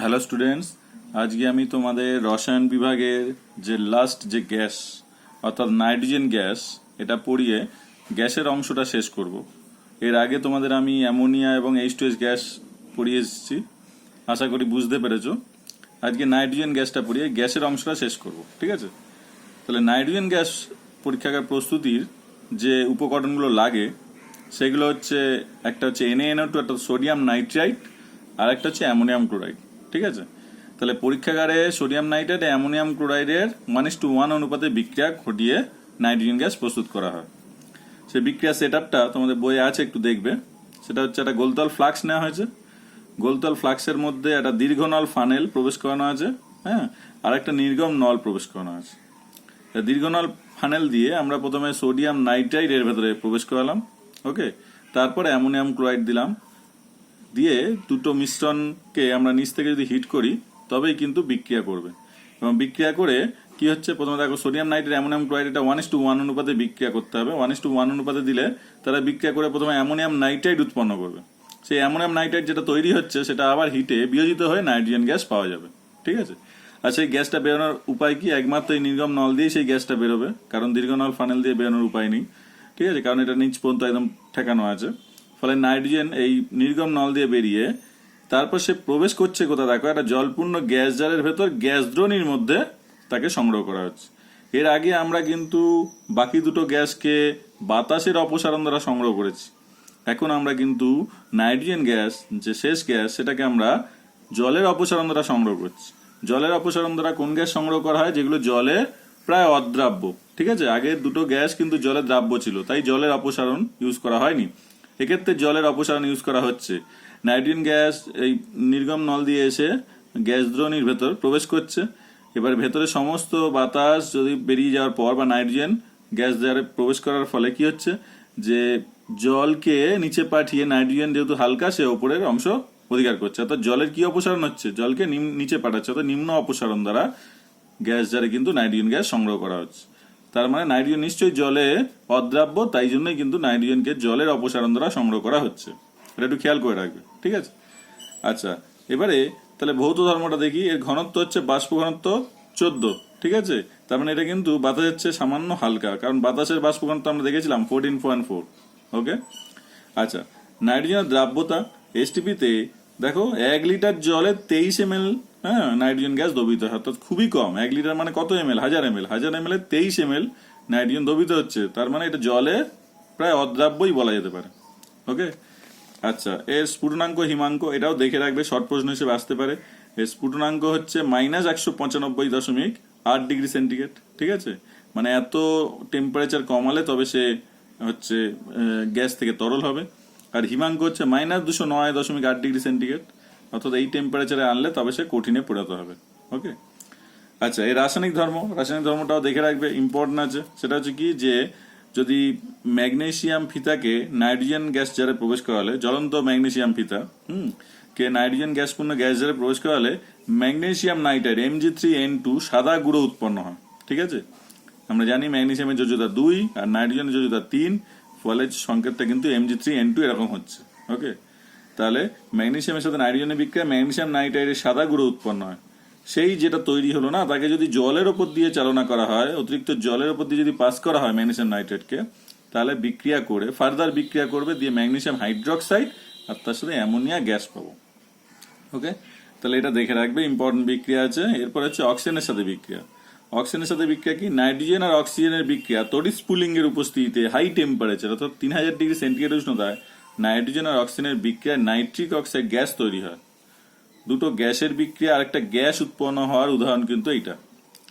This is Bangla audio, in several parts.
হ্যালো স্টুডেন্টস, আজকে আমি তোমাদের রসায়ন বিভাগের যে লাস্ট যে গ্যাস অর্থাৎ নাইট্রোজেন গ্যাস এটা পড়িয়ে গ্যাসের অংশটা শেষ করব। এর আগে তোমাদের আমি অ্যামোনিয়া এবং H2S গ্যাস পড়িয়ে এসেছি, আশা করি বুঝতে পেরেছো। আজকে নাইট্রোজেন গ্যাসটা পড়িয়ে গ্যাসের অংশটা শেষ করব, ঠিক আছে? তাহলে নাইট্রোজেন গ্যাস পরীক্ষাগার প্রস্তুতির যে উপকরণগুলো লাগে সেগুলো হচ্ছে, একটা হচ্ছে NaNO2 অর্থাৎ সোডিয়াম নাইট্রাইট, আর একটা হচ্ছে অ্যামোনিয়াম ক্লোরাইড, ঠিক আছে? তাহলে পরীক্ষাগারে সোডিয়াম নাইট্রাইট অ্যামোনিয়াম ক্লোরাইডের 1:1 অনুপাতে বিক্রিয়া ঘটিয়ে নাইট্রোজেন গ্যাস প্রস্তুত করা হয়। সেই বিক্রিয়া সেট আপটা তোমাদের বইয়ে আছে, একটু দেখবে। সেটা হচ্ছে একটা গোলতল ফ্লাক্স নেওয়া হয়েছে, গোলতল ফ্লাক্সের মধ্যে একটা দীর্ঘ নল ফানেল প্রবেশ করানো আছে, হ্যাঁ, আর একটা নির্গম নল প্রবেশ করানো আছে। দীর্ঘ নল ফানেল দিয়ে আমরা প্রথমে সোডিয়াম নাইট্রাইট এর ভেতরে প্রবেশ করালাম, ওকে। তারপরে অ্যামোনিয়াম ক্লোরাইড দিলাম, দিয়ে দুটো মিশ্রণকে আমরা নিচ থেকে যদি হিট করি তবেই কিন্তু বিক্রিয়া করবে। এবং বিক্রিয়া করে কি হচ্ছে, প্রথমে দেখো সোডিয়াম নাইট্রেট অ্যামোনিয়াম ক্লোরাইড এটা 1:1 অনুপাতে বিক্রিয়া করতে হবে। 1:1 অনুপাতে দিলে তারা বিক্রিয়া করে প্রথমে অ্যামোনিয়াম নাইট্রাইট উৎপন্ন করবে। সেই অ্যামোনিয়াম নাইট্রাইট যেটা তৈরি হচ্ছে সেটা আবার হিটে বিয়োজিত হয়ে নাইট্রোজেন গ্যাস পাওয়া যাবে, ঠিক আছে? আর সেই গ্যাসটা বেরোনোর উপায় কি? একমাত্র এই নির্গম নল দিয়ে সেই গ্যাসটা বেরোবে, কারণ দীর্ঘ নল ফানেল দিয়ে বেরোনোর উপায় নেই, ঠিক আছে? কারণ এটা নিচ পর্যন্ত একদম ঠেকানো আছে। ফলে নাইট্রোজেন এই নির্গম নল দিয়ে বেরিয়ে তারপর সে প্রবেশ করছে কোথা, দেখো, একটা জলপূর্ণ গ্যাস জারের ভেতর গ্যাস দ্রোণীর মধ্যে তাকে সংগ্রহ করা হচ্ছে। এর আগে আমরা কিন্তু বাকি দুটো গ্যাসকে বাতাসের অপসারণ দ্বারা সংগ্রহ করেছি। এখন আমরা কিন্তু নাইট্রোজেন গ্যাস যে শেষ গ্যাস সেটাকে আমরা জলের অপসারণ দ্বারা সংগ্রহ করছি। জলের অপসারণ দ্বারা কোন গ্যাস সংগ্রহ করা হয়? যেগুলো জলে প্রায় অদ্রাব্য, ঠিক আছে? আগের দুটো গ্যাস কিন্তু জলে দ্রাব্য ছিল, তাই জলের অপসারণ ইউজ করা হয়নি। এক্ষেত্রে জলের অপসারণ ইউজ করা হচ্ছে। নাইট্রোজেন গ্যাস এই নির্গম নল দিয়ে এসে গ্যাস দ্রোণীর ভেতর প্রবেশ করছে। এবার ভেতরে সমস্ত বাতাস যদি বেরিয়ে যাওয়ার পর বা নাইট্রোজেন গ্যাস দ্বারা প্রবেশ করার ফলে কি হচ্ছে, যে জলকে নিচে পাঠিয়ে নাইট্রোজেন যেহেতু হালকা সে ওপরের অংশ অধিকার করছে। অর্থাৎ জলের কি অপসারণ হচ্ছে? জলকে নিচে পাঠাচ্ছে, অর্থাৎ নিম্ন অপসারণ দ্বারা গ্যাস জারে কিন্তু নাইট্রোজেন গ্যাস সংগ্রহ করা হচ্ছে। তার মানে নাইট্রোজেন নিশ্চয়ই জলে অদ্রাব্য, তাই জন্যই কিন্তু নাইট্রোজেনকে জলের অপসারণ দ্বারা সংগ্রহ করা হচ্ছে। এটা একটু খেয়াল করে রাখবে, ঠিক আছে? আচ্ছা, এবারে তাহলে ভৌত ধর্মটা দেখি। এর ঘনত্ব হচ্ছে বাষ্প ঘনত্ব 14, ঠিক আছে? তার মানে এটা কিন্তু বাতাসের চেয়ে সামান্য হালকা, কারণ বাতাসের বাষ্প ঘনত্ব আমরা দেখেছিলাম 14.4, ওকে। আচ্ছা, নাইট্রোজেনের দ্রাব্যতা এসটিপিতে দেখো 1 লিটার জলে 23 ml, হ্যাঁ, নাইট্রোজেন গ্যাস দ্রবীভূত হয়। অর্থাৎ খুবই কম। 1 লিটার মানে কত ml? 1000 ml। 1000 ml 23 ml nitrogen দ্রবীভূত হচ্ছে। তার মানে এটা জলে প্রায় অদ্রাব্যই বলা যেতে পারে, ওকে। আচ্ছা, এর স্ফুটনাঙ্ক হিমাঙ্ক এটাও দেখে রাখবে, শর্ট প্রশ্ন হিসেবে আসতে পারে। এর স্ফুটনাঙ্ক হচ্ছে -195.8 ডিগ্রি সেন্টিগ্রেড, ঠিক আছে? মানে এত টেম্পারেচার কমালে তবে সে হচ্ছে গ্যাস থেকে তরল হবে। আর হিমাঙ্ক হচ্ছে -209.8 ডিগ্রি সেন্টিগ্রেড, অর্থাৎ এই টেম্পারেচারে আনলে তবে সে কঠিনে পরিণত হবে, ওকে। আচ্ছা, এই রাসায়নিক ধর্মটাও দেখে রাখবে, ইম্পর্টেন্ট আছে। সেটা হচ্ছে কি, যে যদি ম্যাগনেসিয়াম ফিতাকে নাইট্রোজেন গ্যাস জারে প্রবেশ করালে, জ্বলন্ত ম্যাগনেসিয়াম ফিতা কে নাইট্রোজেন গ্যাসপূর্ণ গ্যাস জারে প্রবেশ করালে ম্যাগনেসিয়াম নাইট্রাইট Mg3N2 সাদা গুঁড়ো উৎপন্ন হয়, ঠিক আছে? আমরা জানি ম্যাগনেসিয়ামের যোজ্যতা 2 আর নাইট্রোজেনের যোজ্যতা 3, ফলে সংকেতটা কিন্তু Mg3N2 এরকম হচ্ছে, ওকে। তাহলে ম্যাগনেসিয়ামের সাথে নাইট্রোজেনের বিক্রিয়া ম্যাগনেসিয়াম নাইট্রাইটের সাদা গুঁড়ো উৎপন্ন হয়। সেই যেটা তৈরি হলো না, তাকে যদি জলের ওপর দিয়ে চালনা করা হয়, অতিরিক্ত জলের ওপর দিয়ে যদি পাস করা হয় ম্যাগনেসিয়াম নাইট্রেটকে, তাহলে বিক্রিয়া করে ফার্দার বিক্রিয়া করবে, দিয়ে ম্যাগনেসিয়াম হাইড্রোক্সাইড আর তার সাথে অ্যামোনিয়া গ্যাস পাবো, ওকে। তাহলে এটা দেখে রাখবে, ইম্পর্টেন্ট বিক্রিয়া আছে। এরপর হচ্ছে অক্সিজেনের সাথে বিক্রিয়া। অক্সিজেনের সাথে বিক্রিয়া কি? নাইট্রোজেন আর অক্সিজেনের বিক্রিয়া তড়িৎ স্পুলিং এর উপস্থিতিতে হাই টেম্পারেচার অর্থাৎ 3000 ডিগ্রি সেন্টিগ্রেড উষ্ণতায় নাইট্রোজেন আর অক্সিজেনের বিক্রিয়ায় নাইট্রিক অক্সাইড গ্যাস তৈরি হয়। দুটো গ্যাসের বিক্রিয়া আর একটা গ্যাস উৎপন্ন হওয়ার উদাহরণ কিন্তু এইটা,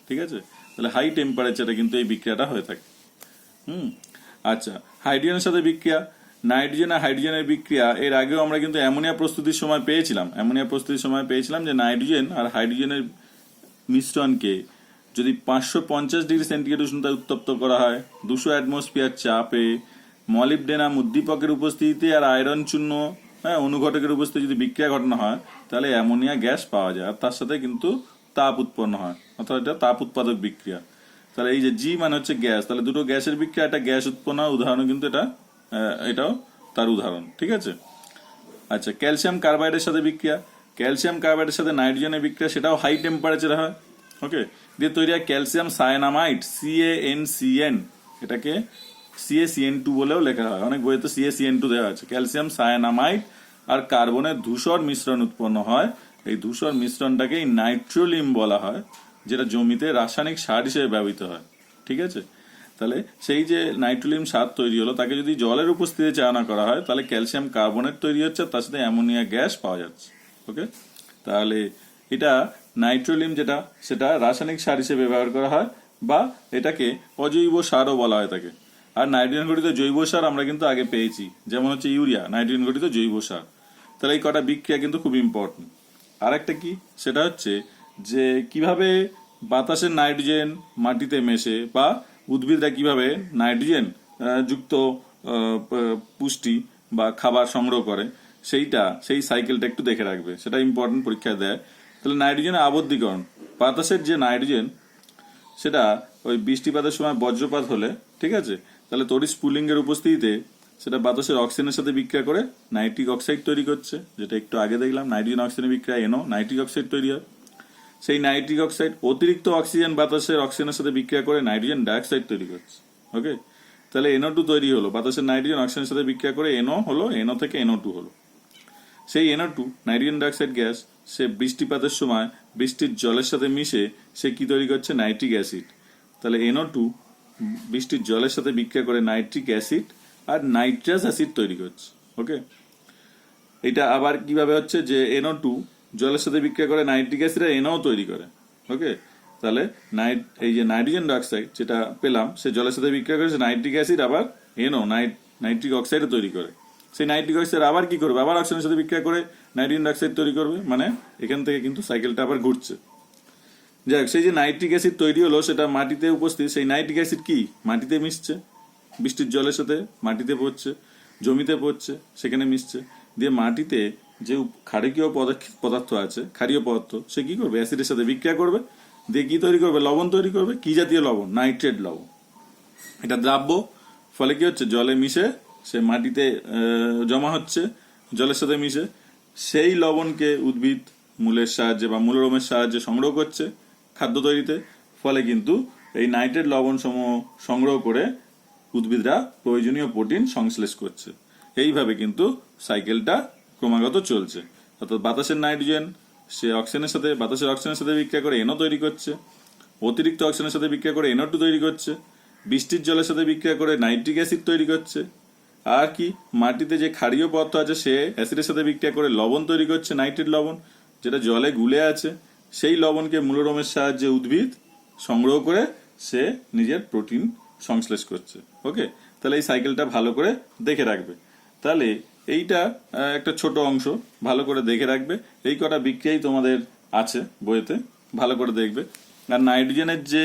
ঠিক আছে? তাহলে হাই টেম্পারেচারে কিন্তু এই বিক্রিয়াটা হয়ে থাকে। আচ্ছা, হাইড্রোজেনের সাথে বিক্রিয়া। নাইট্রোজেন আর হাইড্রোজেনের বিক্রিয়া এর আগেও আমরা কিন্তু অ্যামোনিয়া প্রস্তুতির সময় পেয়েছিলাম যে নাইট্রোজেন আর হাইড্রোজেনের মিশ্রণকে যদি 550 ডিগ্রি সেন্টিগ্রেড উষ্ণতায় উত্তপ্ত করা হয়, 200 অ্যাটমসফিয়ার চাপে, মলিবডেনাম উদ্দীপকের উপস্থিতিতে আর আয়রন চূর্ণ, হ্যাঁ, অনুঘটকের উপস্থিতি যদি বিক্রিয়া ঘটানো হয়, তাহলে অ্যামোনিয়া গ্যাস পাওয়া যায়। আর তার সাথে কিন্তু তাপ উৎপন্ন হয়, অর্থাৎ এটা তাপ উৎপাদক বিক্রিয়া। তাহলে এই যে জি মানে হচ্ছে গ্যাস, তাহলে দুটো গ্যাসের বিক্রিয়া, একটা গ্যাস উৎপন্ন হয় উদাহরণ কিন্তু এটাও তার উদাহরণ, ঠিক আছে? আচ্ছা, ক্যালসিয়াম কার্বাইডের সাথে বিক্রিয়া। ক্যালসিয়াম কার্বাইডের সাথে নাইট্রোজেনের বিক্রিয়া, সেটাও হাই টেম্পারেচারে হয়। ওকে, দিয়ে তৈরি হয় ক্যালসিয়াম সায়ানামাইড, CaNCN, এটাকে CaCN2 বলেও লেখা হয়, অনেক বইতে CaCN2 দেওয়া আছে। ক্যালসিয়াম সায়ানামাইড আর কার্বনের ধূসর মিশ্রণ উৎপন্ন হয়। এই ধূসর মিশ্রণটাকেই নাইট্রোলিম বলা হয়, যেটা জমিতে রাসায়নিক সার হিসেবে ব্যবহৃত হয়। ঠিক আছে, তাহলে সেই যে নাইট্রোলিম সার তৈরি হলো, তাকে যদি জলের উপস্থিতিতে চালনা করা হয়, তাহলে ক্যালসিয়াম কার্বনেট তৈরি হচ্ছে, তার সাথে অ্যামোনিয়া গ্যাস পাওয়া যাচ্ছে। ওকে, তাহলে এটা নাইট্রোলিম যেটা, সেটা রাসায়নিক সার হিসেবে ব্যবহার করা হয়, বা এটাকে অজৈব সারও বলা হয় থাকে। আর নাইট্রোজেন ঘটিত জৈব সার আমরা কিন্তু আগে পেয়েছি, যেমন হচ্ছে ইউরিয়া, নাইট্রোজেন ঘটিত জৈব সার। তাহলে এই কটা বিক্রিয়া কিন্তু খুব ইম্পর্টেন্ট। আর একটা কি, সেটা হচ্ছে যে কিভাবে বাতাসের নাইট্রোজেন মাটিতে মেশে, বা উদ্ভিদরা কিভাবে নাইট্রোজেন যুক্ত পুষ্টি বা খাবার সংগ্রহ করে, সেই সাইকেলটা একটু দেখে রাখবে, সেটা ইম্পর্টেন্ট, পরীক্ষায় দেয়। তাহলে নাইট্রোজেনের আবদ্ধীকরণ, বাতাসের যে নাইট্রোজেন, সেটা ওই বৃষ্টিপাতের সময় বজ্রপাত হলে, ঠিক আছে, তাহলে তড়িৎ স্ফুলিঙ্গের উপস্থিতিতে সেটা বাতাসের অক্সিজেনের সাথে বিক্রিয়া করে নাইট্রিক অক্সাইড তৈরি করছে, যেটা একটু আগে দেখলাম, নাইট্রোজেন অক্সিজেনের বিক্রিয়া NO, নাইট্রিক অক্সাইড তৈরি হয়। সেই নাইট্রিক অক্সাইড অতিরিক্ত অক্সিজেন বাতাসের অক্সিজেনের সাথে বিক্রিয়া করে নাইট্রোজেন ডাইঅক্সাইড তৈরি করছে। ওকে, তাহলে NO2 তৈরি হলো, বাতাসের নাইট্রোজেন অক্সিজেনের সাথে বিক্রিয়া করে NO হলো, NO থেকে NO2 হলো। সেই NO2 নাইট্রোজেন ডাইঅক্সাইড গ্যাস, সে বৃষ্টিপাতের সময় বৃষ্টির জলের সাথে মিশে সে কি তৈরি করছে, নাইট্রিক অ্যাসিড। তাহলে NO2 বৃষ্টির জলের সাথে বিক্রিয়া করে নাইট্রিক অ্যাসিড আর নাইট্রাস অ্যাসিড তৈরি করছে। ওকে, এটা আবার কিভাবে হচ্ছে, যে NO2 জলের সাথে বিক্রিয়া করে নাইট্রিক অ্যাসিড আর NO তৈরি করে। ওকে, তাহলে এই যে নাইট্রোজেন ডাইঅক্সাইড যেটা পেলাম, সে জলের সাথে বিক্রিয়া করে নাইট্রিক অ্যাসিড আবার NO নাইট্রিক অক্সাইড তৈরি করে। সেই নাইট্রিক অক্সাইড আবার কি করবে, আবার অক্সিজেনের সাথে বিক্রিয়া করে নাইট্রোজেন ডাইঅক্সাইড তৈরি করবে, মানে এখান থেকে কিন্তু সাইকেলটা আবার ঘুরছে। যাক, সেই যে নাইট্রিক অ্যাসিড তৈরি হলো, সেটা মাটিতে উপস্থিত, সেই নাইট্রিক অ্যাসিড কি মাটিতে মিশছে, বৃষ্টির জলের সাথে মাটিতে পড়ছে, জমিতে পড়ছে, সেখানে মিশছে, দিয়ে মাটিতে যে ক্ষারকীয় পদার্থ আছে, ক্ষারীয় পদার্থ, সে কি করবে, অ্যাসিডের সাথে বিক্রিয়া করবে, দিয়ে কি তৈরি করবে, লবণ তৈরি করবে। কি জাতীয় লবণ, নাইট্রেট লবণ। এটা দ্রাব্য, ফলে কি হচ্ছে, জলে মিশে সে মাটিতে জমা হচ্ছে, জলের সাথে মিশে। সেই লবণকে উদ্ভিদ মূলের সাহায্যে বা মূলরোমের সাহায্যে সংগ্রহ করছে খাদ্য তৈরিতে, ফলে কিন্তু এই নাইট্রেট লবণ সমূহ সংগ্রহ করে উদ্ভিদরা প্রয়োজনীয় প্রোটিন সংশ্লেষ করছে। এইভাবে কিন্তু সাইকেলটা ক্রমাগত চলছে। অর্থাৎ বাতাসের নাইট্রোজেন সে বাতাসের অক্সিজেনের সাথে বিক্রিয়া করে NO তৈরি করছে, অতিরিক্ত অক্সিজেনের সাথে বিক্রিয়া করে NO2 তৈরি করছে, বৃষ্টির জলের সাথে বিক্রিয়া করে নাইট্রিক অ্যাসিড তৈরি করছে, আর কি মাটিতে যে ক্ষারীয় পদার্থ আছে, সে অ্যাসিডের সাথে বিক্রিয়া করে লবণ তৈরি করছে, নাইট্রেট লবণ, যেটা জলে গুলে আছে। সেই লবণকে মূলরোমের সাহায্যে উদ্ভিদ সংগ্রহ করে সে নিজের প্রোটিন সংশ্লেষ করছে। ওকে, তাহলে এই সাইকেলটা ভালো করে দেখে রাখবে। তাহলে এইটা একটা ছোট অংশ, ভালো করে দেখে রাখবে। এই কটা বিক্রিয়াই তোমাদের আছে বইতে, ভালো করে দেখবে। আর নাইট্রোজেনের যে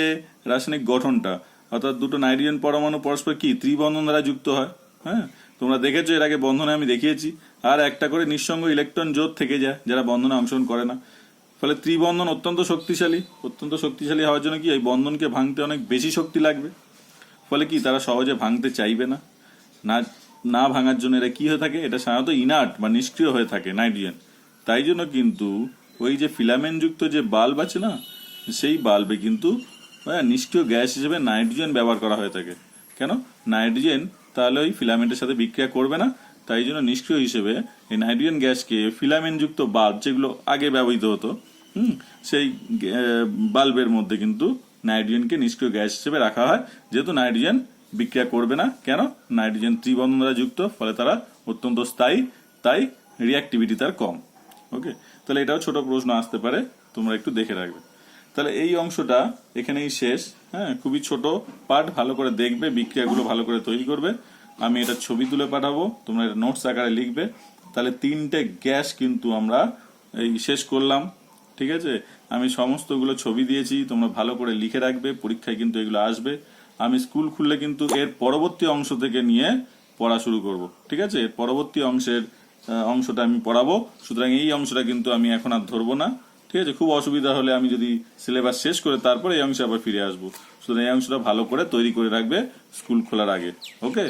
রাসায়নিক গঠনটা, অর্থাৎ দুটো নাইট্রোজেন পরমাণু পরস্পর কি ত্রিবন্ধন দ্বারা যুক্ত হয়। হ্যাঁ, তোমরা দেখেছো, এর আগে বন্ধনে আমি দেখিয়েছি। আর একটা করে নিঃসঙ্গ ইলেকট্রন জোড় থেকে যায়, যারা বন্ধনে অংশগ্রহণ করে না। ফলে ত্রিবন্ধন অত্যন্ত শক্তিশালী হওয়ার জন্য কি এই বন্ধনকে ভাঙতে অনেক বেশি শক্তি লাগবে। ফলে কি তারা সহজে ভাঙতে চাইবে না। না ভাঙার জন্য এরা কি হয়ে থাকে, এটা সাধারণত ইনার্ট বা নিষ্ক্রিয় হয়ে থাকে নাইট্রোজেন। তাই জন্য কিন্তু ওই যে ফিলামেন্ট যুক্ত যে বাল্ব আছে না, সেই বাল্বে কিন্তু নিষ্ক্রিয় গ্যাস হিসেবে নাইট্রোজেন ব্যবহার করা হয়ে থাকে। কেন, নাইট্রোজেন তাহলে ওই ফিলামেন্টের সাথে বিক্রিয়া করবে না, তাই জন্য নিষ্ক্রিয় হিসেবে এই নাইট্রোজেন গ্যাসকে ফিলামেন্ট যুক্ত বাল্ব যেগুলো আগে ব্যবহৃত হতো, সেই বাল্বের মধ্যে কিন্তু নাইট্রোজেনকে নিষ্ক্রিয় গ্যাস হিসেবে রাখা হয়, যেহেতু নাইট্রোজেন বিক্রিয়া করবে না। কেন, নাইট্রোজেন ত্রিবন্ধন দ্বারা যুক্ত, ফলে তারা অত্যন্ত স্থায়ী, তাই রিঅ্যাক্টিভিটি তার কম। ওকে, তাহলে এটাও ছোট প্রশ্ন আসতে পারে, তোমরা একটু দেখে রাখবে। তাহলে এই অংশটা এখানেই শেষ। হ্যাঁ, খুবই ছোট পার্ট, ভালো করে দেখবে, বিক্রিয়াগুলো ভালো করে তৈরি করবে। আমি এটা ছবি তুলে পাঠাবো, তোমরা এটা নোটস আকারে লিখবে। তাহলে 3টে গ্যাস কিন্তু আমরা এই শেষ করলাম। ঠিক আছে, আমি সমস্তগুলো ছবি দিয়েছি, তোমরা ভালো করে লিখে রাখবে, পরীক্ষায় কিন্তু এগুলো আসবে। আমি স্কুল খুললে কিন্তু এর পরবর্তী অংশ থেকে নিয়ে পড়া শুরু করব। ঠিক আছে, এর পরবর্তী অংশটা আমি পড়াবো, সুতরাং এই অংশটা কিন্তু আমি এখন আর ধরবো না। ঠিক আছে, খুব অসুবিধা হলে আমি যদি সিলেবাস শেষ করে তারপরে এই অংশে আবার ফিরে আসবো। সুতরাং এই অংশটা ভালো করে তৈরি করে রাখবে স্কুল খোলার আগে। ওকে।